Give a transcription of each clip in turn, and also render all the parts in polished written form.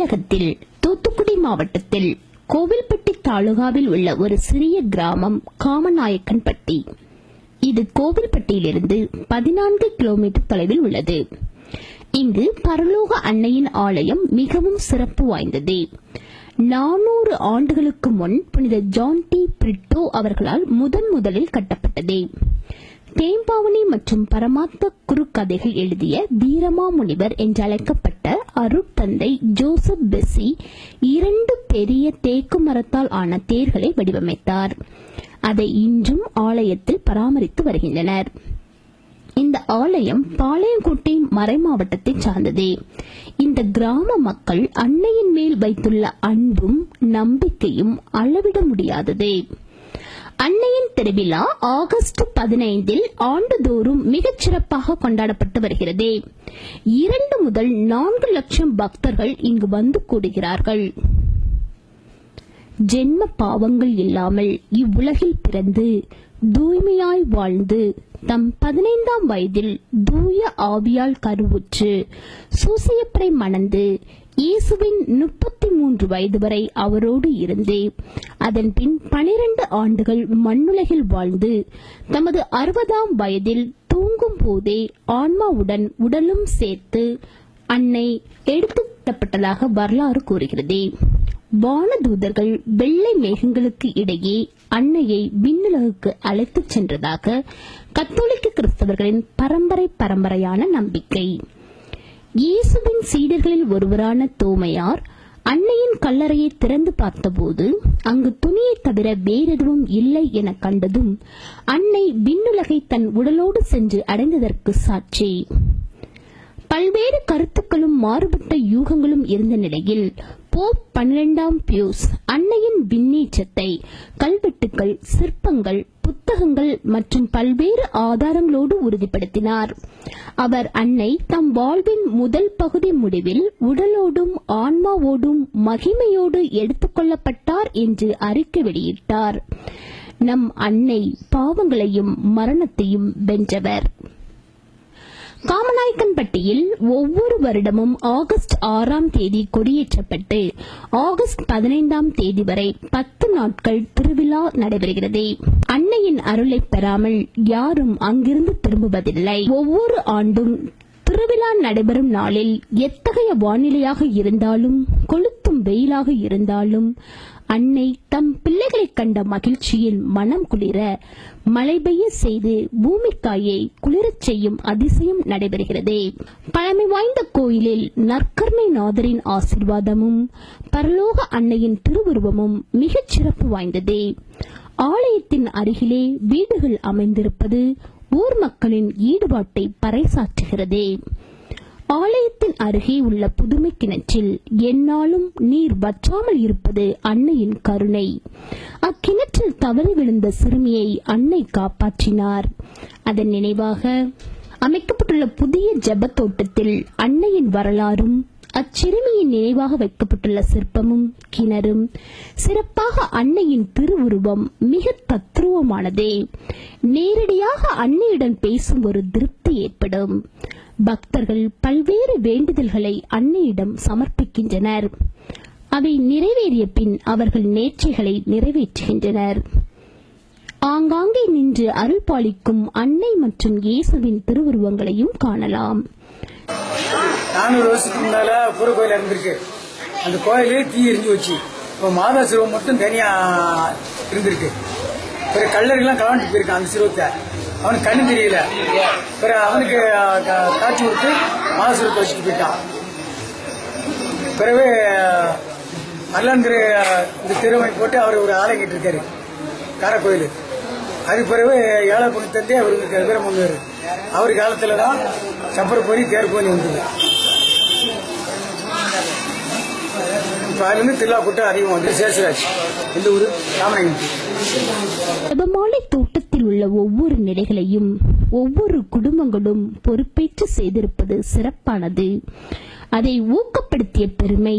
தமிழகத்தில் தூத்துக்குடி மாவட்டத்தில் கோவில்பட்டி தாலுகாவில் உள்ள ஒரு சிறிய கிராமம் காமநாயக்கன்பட்டி. இது கோவில்பட்டியிலிருந்து 14 கிலோமீட்டர் தொலைவில் உள்ளது. இங்கு பரலோக அன்னையின் ஆலயம் மிகவும் சிறப்பு வாய்ந்தது. 400 ஆண்டுகளுக்கு முன் புனித ஜான் டி பிரிட்டோ அவர்களால் முதலில் கட்டப்பட்டது. தேம்பாவணி மற்றும் பரமாத்ம குறுக்கதைகள் எழுதிய வீரமாமுனிவர் என்றழைக்கப்பட்ட அருட்தந்தை ஜோசப் பெஸ்ஸி 2 பெரிய தேக்கு மரத்தால் ஆன தேர்களை வடிவமைத்தார். அதை இன்றும் ஆலயத்தில் பராமரித்து வருகின்றனர். இந்த ஆலயம் பாளையங்கோட்டை மறைமாவட்டத்தை சார்ந்தது. இந்த கிராம மக்கள் அன்னையின் மேல் வைத்துள்ள அன்பும் நம்பிக்கையும் அளவிட முடியாதது. அன்னையின் திருவிழா ஆகஸ்ட் 15 ஆண்டுதோறும் மிகச் சிறப்பாக கொண்டாடப்பட்டு வருகிறது. 2 முதல் 4 லட்சம் பக்தர்கள் இங்கு வந்து கூடுகிறார்கள். ஜென்ம பாவங்கள் இல்லாமல் இவ்வுலகில் பிறந்து தூய்மையாய் வாழ்ந்து தம் 15ஆம் வயதில் தூய ஆவியால் கருவுற்று சூசையப்பரை மணந்து இயேசுவின் 33 வயது வரை அவரோடு இருந்து அதன் பின் 12 ஆண்டுகள் மண்ணுலகில் வாழ்ந்து தமது 60ஆம் வயதில் தூங்கும் போதே ஆன்மாவுடன் உடலும் சேர்த்து அன்னை எடுத்துவிடப்பட்டதாக வரலாறு கூறுகிறது. வானதூதர்கள் வெள்ளை மேகங்களுக்கு இடையே அன்னையை விண்ணுலகுக்கு அழைத்துச் சென்றதாக கத்தோலிக்க கிறிஸ்தவர்களின் பரம்பரையான நம்பிக்கை. இயேசுவின் சீடர்களில் ஒருவரான தோமையார் அன்னையின் கல்லறையை திறந்து பார்த்தபோது அங்கு துணியை தவிர வேறெதுவும் இல்லை என கண்டதும் அன்னை விண்ணுலகை தன் உடலோடு சென்று அடைந்ததற்கு சாட்சி. பல்வேறு கருத்துக்களும் மாறுபட்ட யூகங்களும் இருந்த நிலையில் போப் 12ஆம் பியூஸ் அன்னையின் விண்ணேற்றத்தை கல்வெட்டுக்கள், சிற்பங்கள், புத்தகங்கள் மற்றும் பல்வேறு ஆதாரங்களோடு உறுதிப்படுத்தினார். அவர் அன்னை தம் வாழ்வின் முதல் பகுதி முடிவில் உடலோடும் ஆன்மாவோடும் மகிமையோடு எடுத்துக்கொள்ளப்பட்டார் என்று அறிக்கை வெளியிட்டார். நம் அன்னை பாவங்களையும் மரணத்தையும் வென்றவர். காமநாயக்கன்பட்டியில் ஒவ்வொரு வருடமும் ஆகஸ்ட் 6ஆம் தேதி கொடியேற்றப்பட்டு ஆகஸ்ட் 15ஆம் தேதி வரை 10 நாட்கள் திருவிழா நடைபெறுகிறது. அன்னையின் அருளை பெறாமல் யாரும் அங்கிருந்து திரும்புவதில்லை. ஒவ்வொரு ஆண்டும் திருவிழா நடைபெறும் நாளில் எத்தகைய வானிலையாக இருந்தாலும், கொளுத்தும் வெயிலாக இருந்தாலும் அன்னை தம் பிள்ளைகளை கண்ட மகிழ்ச்சியில் மனம் குளிர மழை பெய்ய செய்து பூமிக்காயை குளிரச் செய்யும் அதிசயம் நடைபெறுகிறது. பழமை வாய்ந்த கோயிலில் நற்கருணை நாதரின் ஆசீர்வாதமும் பரலோக அன்னையின் திருவுருவமும் மிகச் சிறப்பு வாய்ந்தது. ஆலயத்தின் அருகிலே வீடுகள் அமைந்திருப்பது ஊர் மக்களின் ஈடுபாட்டை பறைசாற்றுகிறது. ஆலயத்தின் அருகே உள்ள புதுமை கிணற்றில் எந்நாளும் நீர் வற்றாமல் இருப்பது அன்னையின் கருணை. அக்கிணற்றில் தவறி விழுந்த சிறுமியை அன்னை காப்பாற்றினார். அதன் நினைவாக அமைக்கப்பட்டுள்ள புதிய ஜெபத்தோட்டத்தில் அன்னையின் வரலாறும் அச்சிறுமியின் நினைவாக வைக்கப்பட்டுள்ள சிற்பமும் கிணறும் சிறப்பாக அன்னையின் திருவுருவம் மிக தத்ரூபமானது. நேரடியாக அன்னையுடன் பேசும் ஒரு திருப்தி ஏற்படும். பக்தர்கள் பல்வேறு வேண்டுதல்களை அன்னையிடம் சமர்ப்பிக்கின்றனர். அவை நிறைவேறிய பின் அவர்கள் நேர்ச்சைகளை நிறைவேற்றுகின்றனர். ஆங்காங்கே நின்று அருள் பாலிக்கும் அன்னை மற்றும் இயேசுவின் திருவுருவங்களையும் காணலாம். 400 வருஷத்துக்கு முன்னால புற கோயில் இருந்திருக்கு. அந்த கோயிலே தீ எரிஞ்சு வச்சு இப்போ மாதா சிறுவம் மட்டும் தனியா இருந்திருக்கு. பிறகு கல்லறைலாம் கலந்துட்டு போயிருக்கான். அந்த சிறுவத்தை அவனுக்கு கண்ணு தெரியல. பிறகு அவனுக்கு காட்சி கொடுத்து மாதா சிறுவத்தை வச்சுட்டு போயிட்டான். பிறகு மல்லாந்திர இந்த திருவை போட்டு அவர் ஒரு ஆலயம் கட்டிருக்காரு காரக்கோயில். அது பிறகு ஏழை பொண்ணு தந்தை அவருக்கு வீரம் பண்ணுவார். அவர் காலத்துல தான் சப்பர போய் தேர் போய் வந்தது. அதுலேருந்து திருவிழா கூட்டம் அதிகம் வந்து சேஷராஜ் இந்த ஊர் ராமநாயகன். ஜெபமாலை தோட்டத்தில் உள்ள ஒவ்வொரு நிலைகளையும் ஒவ்வொரு குடும்பங்களும் பொறுப்பேற்று செய்திருப்பது சிறப்பானது. அதை ஊக்கப்படுத்திய பெருமை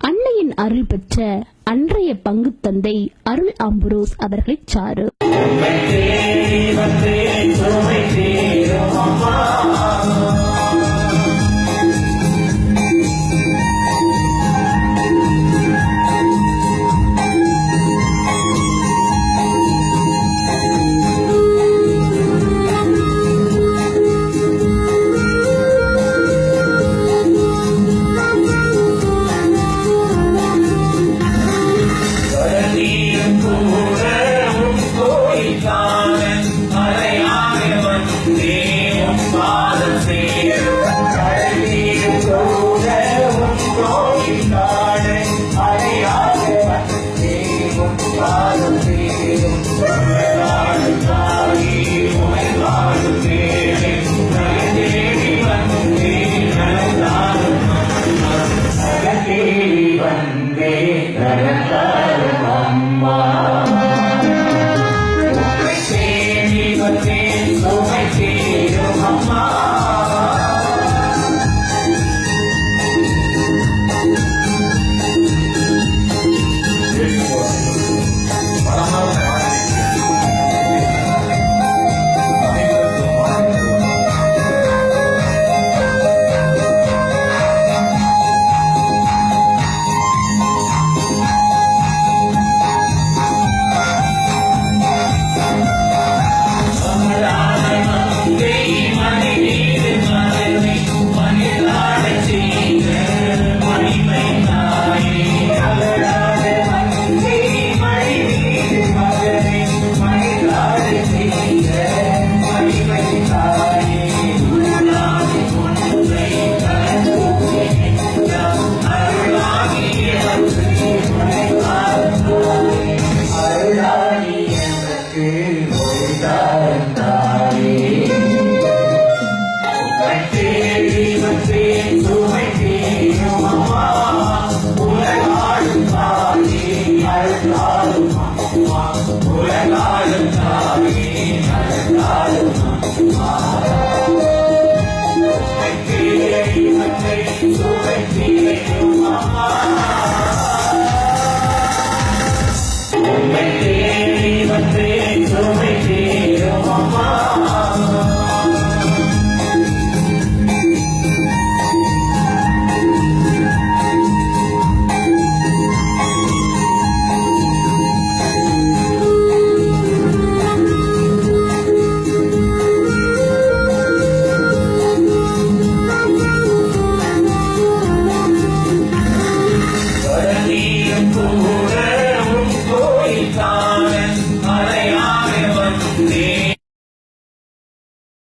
அன்னையின் அருள் பெற்ற அன்றைய பங்கு தந்தை அருள் அம்புரோஸ் அவர்களை சாரு.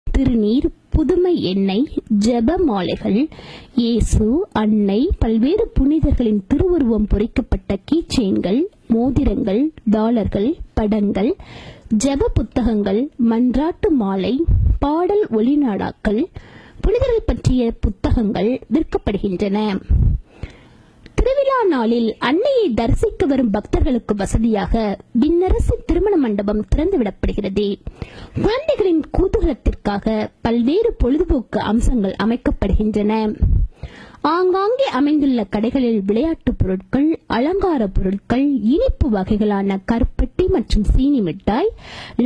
திருநீர், புதுமை எண்ணெய், ஜெப மாலைகள், இயேசு, அன்னை, பல்வேறு புனிதர்களின் திருவுருவம் பொறிக்கப்பட்ட கீச்செயின்கள், மோதிரங்கள், டாலர்கள், படங்கள், ஜெப புத்தகங்கள், மன்றாட்டு மாலை, பாடல் ஒளிநாடாக்கள், புனிதர்கள் பற்றிய புத்தகங்கள் விற்கப்படுகின்றன. திருவிழா நாளில் அன்னையை தரிசிக்க வரும் பக்தர்களுக்கு வசதியாக விண்ணரசு திருமண மண்டபம் திறந்துவிடப்படுகிறது. குழந்தைகளின் குதூகலத்திற்காக பல்வேறு பொழுதுபோக்கு அம்சங்கள் அமைக்கப்படுகின்றன. ஆங்காங்கே அமைந்துள்ள கடைகளில் விளையாட்டு பொருட்கள், அலங்கார பொருட்கள், இனிப்பு வகைகளான கருப்பட்டி மற்றும் சீனி மிட்டாய்,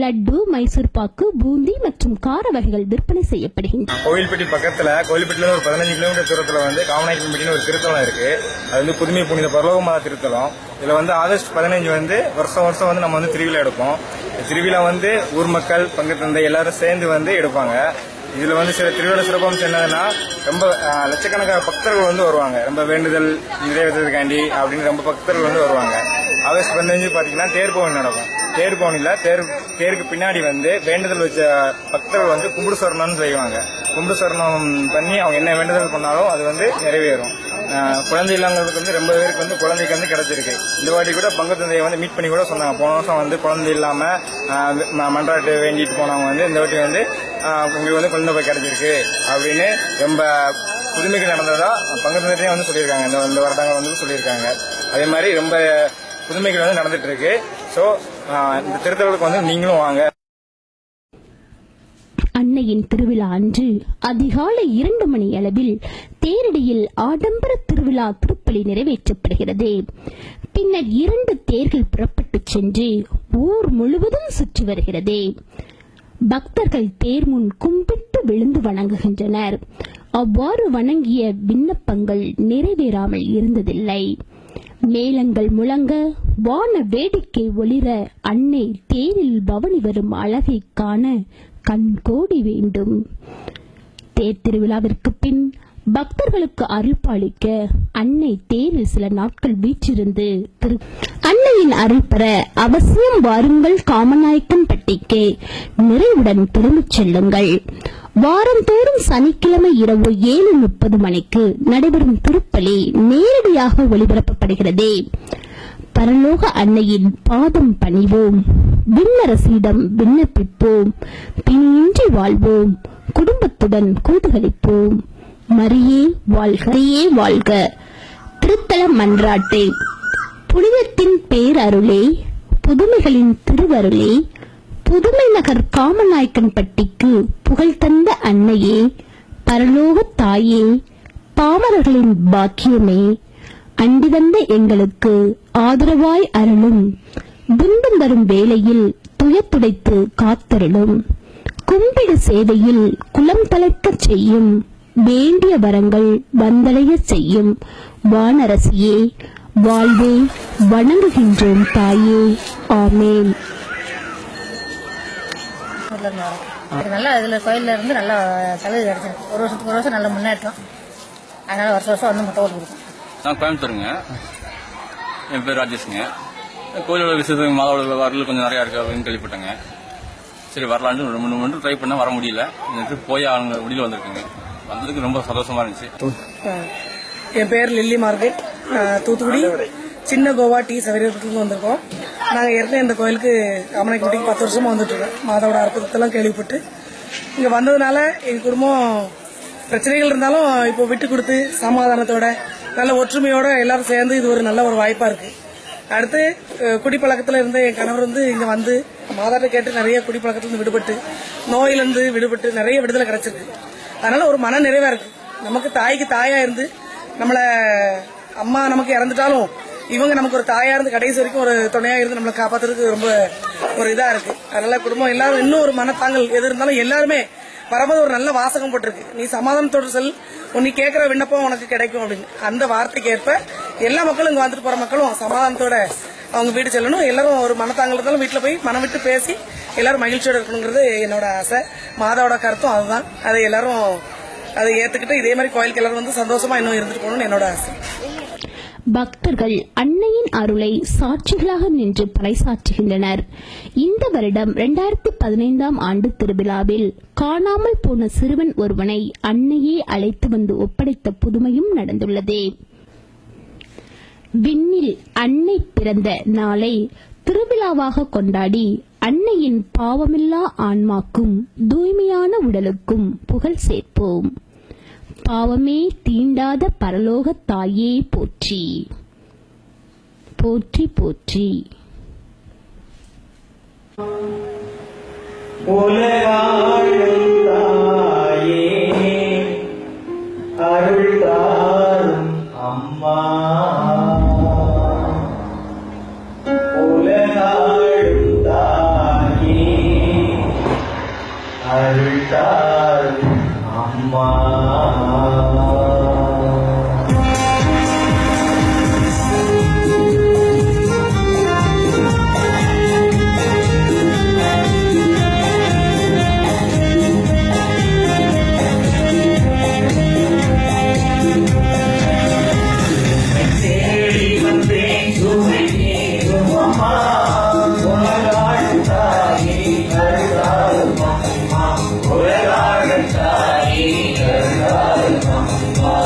லட்டு, மைசூர் பாக்கு, பூந்தி மற்றும் கார வகைகள் விற்பனை செய்யப்படுகின்றன. கோவில்பட்டி பக்கத்துல கோவில்பட்டில ஒரு 15 கிலோமீட்டர் தூரத்துல காமநாயக்கன்பட்டின்னு ஒரு திருத்தலம் இருக்கு. அது புதுமை புனித பரலோகமாதா திருத்தலம். இதுல ஆகஸ்ட் 15 வருஷம் நம்ம திருவிழா எடுப்போம். திருவிழா ஊர் மக்கள், பங்கு தந்தை எல்லாரும் சேர்ந்து எடுப்பாங்க. இதுல சில திருவிழா சிறப்பம்சம் என்னதுன்னா, ரொம்ப லட்சக்கணக்கான பக்தர்கள் வருவாங்க. ரொம்ப வேண்டுதல் நிறைவேற்றதுக்காண்டி அப்படின்னு ரொம்ப பக்தர்கள் வருவாங்க. ஆகஸ்ட் 15 பாத்தீங்கன்னா தேர்பவனி நடக்கும். தேர்பவனில தேருக்கு பின்னாடி வேண்டுதல் வச்ச பக்தர்கள் கும்பிடு சொரணம்னு செய்வாங்க. கும்பிடு சொரணம் பண்ணி அவங்க என்ன வேண்டுதல் பண்ணாலும் அது நிறைவேறும். குழந்தை இல்லாதவங்களுக்கு ரொம்ப பேருக்கு குழந்தைக்கு கிடைச்சிருக்கு. இந்த வாட்டி கூட பங்கு தந்தையை மீட் பண்ணி கூட சொன்னாங்க. போன வருஷம் குழந்தை இல்லாம மன்றாட்டு வேண்டிட்டு போனவங்க இந்த வாட்டி உங்களுக்கு குழந்தை போய் கிடைச்சிருக்கு அப்படின்னு ரொம்ப புதுமைகள் நடந்ததா பங்கு தந்தையும் சொல்லியிருக்காங்க. இந்த வருடங்கள் சொல்லியிருக்காங்க. அதே மாதிரி ரொம்ப புதுமைகள் நடந்துட்டு இருக்கு. சோ இந்த திருத்தலுக்கு நீங்களும் வாங்க. அன்னையின் திருவிழா அன்று அதிகாலை 2 மணி அளவில் தேரடியில் ஆடம்பர திருவிழா திருப்பலி நிறைவேற்றப்படுகிறது. பின்னர் 2 தேர்கள் புறப்பட்டு சென்று ஊர் முழுவதும் சுற்றி வருகிறது. பக்தர்கள் தேர் முன் கும்பிட்டு விழுந்து வணங்குகின்றனர். அவ்வாறு வணங்கிய விண்ணப்பங்கள் நிறைவேறாமல் இருந்ததில்லை. மேளங்கள் முழங்க, வான வேடிக்கை ஒளிர, அன்னை தேரில் பவனி வரும் அழகை காண கண்கோடி வேண்டும். தேர் திருவிழாவிற்கு பின் பக்தர்களுக்கு அருள் பாலிக்க அன்னை தேரில் சில நாட்கள் வீற்றிருந்து அன்னையின் அருள் பெற அவசியம் வாருங்கள் காமநாயக்கன்பட்டிக்கு. நிறைவுடன் திரும்பிச் செல்லுங்கள். வாரந்தோறும் சனிக்கிழமை இரவு 7:30 மணிக்கு நடைபெறும் திருப்பலி நேரடியாக ஒளிபரப்பப்படுகிறது. பரலோக அன்னையின் பாதம் பணிவோம், விண்ணரசியிடம் விண்ணப்பிப்போம், பிணியின்றி வாழ்வோம், குடும்பத்துடன் கூடுகளிப்போம். மரியே வாழ்க, மரியே வாழ்க. திருத்தல மன்றாட்டு. புனிதத்தின் பேரருளே, புதுமைகளின் திருவருளே, புதுமை நகர் காமநாயக்கன்பட்டிக்கு புகழ் தந்த அன்னையே, பரலோக தாயே, பாமரர்களின் பாக்கியமே, அண்டி வந்த எங்களுக்கு ஆதரவாய் அருளும், துன்பம் தரும் வேளையில் துயத்துடைத்து காத்தருளும், கும்பிடு சேவையில் குலம் தலைக்கச் செய்யும், வேண்டிய வரங்கள் வந்தடைய செய்யும் வானரசியே, வாழ்வே, வணங்குகின்றோம் தாயே. ஆமேன். நல்லா இதுல கோயில்ல இருந்து நல்லா சலுகை கிடைச்சிருக்கு. ஒரு வருஷத்துக்கு ஒரு வருஷம் நல்ல முன்னேற்றம். அதனால வருஷம் வருஷம் வந்து முட்டை ஓட்டு கொடுக்கும். நான் கோயம்புத்தூருங்க. என் பேர் ராஜேஷ்ங்க. கோயிலோட விஷயத்துக்கு மாதோட வரல கொஞ்சம் நிறையா இருக்கு அப்படின்னு கேள்விப்பட்டேங்க. சரி வரலான்னு 2 மணி ட்ரை பண்ண வர முடியல. போய் அவங்க முடியல வந்திருக்குங்க. வந்ததுக்கு ரொம்ப சந்தோஷமா இருந்துச்சு. என் பேர் லில்லி மார்க்கெட், தூத்துக்குடி சின்ன கோவா டி சவரியத்துக்கு வந்திருக்கோம். நாங்கள் ஏற்கனவே இந்த கோயிலுக்கு காமநாயக்கன்பட்டிக்கு 10 வருஷமா வந்துட்டு இருக்கோம். மாதாவோட அற்புதத்தெல்லாம் கேள்விப்பட்டு இங்க வந்ததுனால எங்க குடும்பம் பிரச்சனைகள் இருந்தாலும் இப்போ விட்டு கொடுத்து சமாதானத்தோட நல்ல ஒற்றுமையோட எல்லாரும் சேர்ந்து இது ஒரு நல்ல ஒரு வாய்ப்பா இருக்கு. அடுத்து குடிப்பழக்கத்துல இருந்த என் கணவர் இங்க வந்து மாதாட்ட கேட்டு நிறைய குடிப்பழக்கத்துல விடுபட்டு நோயிலிருந்து விடுபட்டு நிறைய விடுதலை கிடைச்சிருக்கு. அதனால ஒரு மன நிறைவா இருக்கு. நமக்கு தாய்க்கு தாயா இருந்து நம்மள அம்மா நமக்கு இறந்துட்டாலும் இவங்க நமக்கு ஒரு தாயா இருந்து கடைசி வரைக்கும் ஒரு துணையா இருந்து நம்மளை காப்பாத்துறதுக்கு ரொம்ப ஒரு இதா இருக்கு. அதனால குடும்பம் எல்லாரும் இன்னும் ஒரு மனத்தாங்கல் எது இருந்தாலும் எல்லாருமே வரும்போது ஒரு நல்ல வாசகம் போட்டிருக்கு, நீ சமாதானத்தோடு செல், நீ கேட்கிற விண்ணப்பம் உனக்கு கிடைக்கும் அப்படின்னு. அந்த வார்த்தைக்கு ஏற்ப எல்லா மக்களும் இங்க வந்துட்டு போற மக்களும் சமாதானத்தோட அவங்க வீடு செல்லணும். எல்லாரும் ஒரு மனத்தாங்கல் இருந்தாலும் வீட்டுல போய் மனம் விட்டு பேசி எல்லாரும் மகிழ்ச்சியோட இருக்கணுங்கிறது என்னோட ஆசை. மாதாவோட கருத்தும் அதுதான். அதை எல்லாரும் அதை ஏத்துக்கிட்டு இதே மாதிரி கோயிலுக்கு எல்லாரும் வந்து சந்தோஷமா இன்னும் இருந்துட்டு போகணும்னு என்னோட ஆசை. பக்தர்கள் அன்னையின் அருளை சாட்சிகளாக நின்று பறைசாற்றுகின்றனர். இந்த வருடம் 2015ஆம் ஆண்டு திருவிழாவில் காணாமல் போன சிறுவன் ஒருவனை அன்னையே அழைத்து வந்து ஒப்படைத்த புதுமையும் நடந்துள்ளது. விண்ணில் அன்னை பிறந்த நாளை திருவிழாவாக கொண்டாடி அன்னையின் பாவமில்லா ஆன்மாக்கும் தூய்மையான உடலுக்கும் புகழ் சேர்ப்போம். பாவமே தீண்டாத பரலோக தாயே போற்றி, போற்றி போற்றி. உலகாளும் தாயே, அருள் தாரும் அம்மா, உலகாளும் தாயே, அருள் தாரும் அம்மா. உலகாளும் தாயே, அருள் தாரும் அம்மா.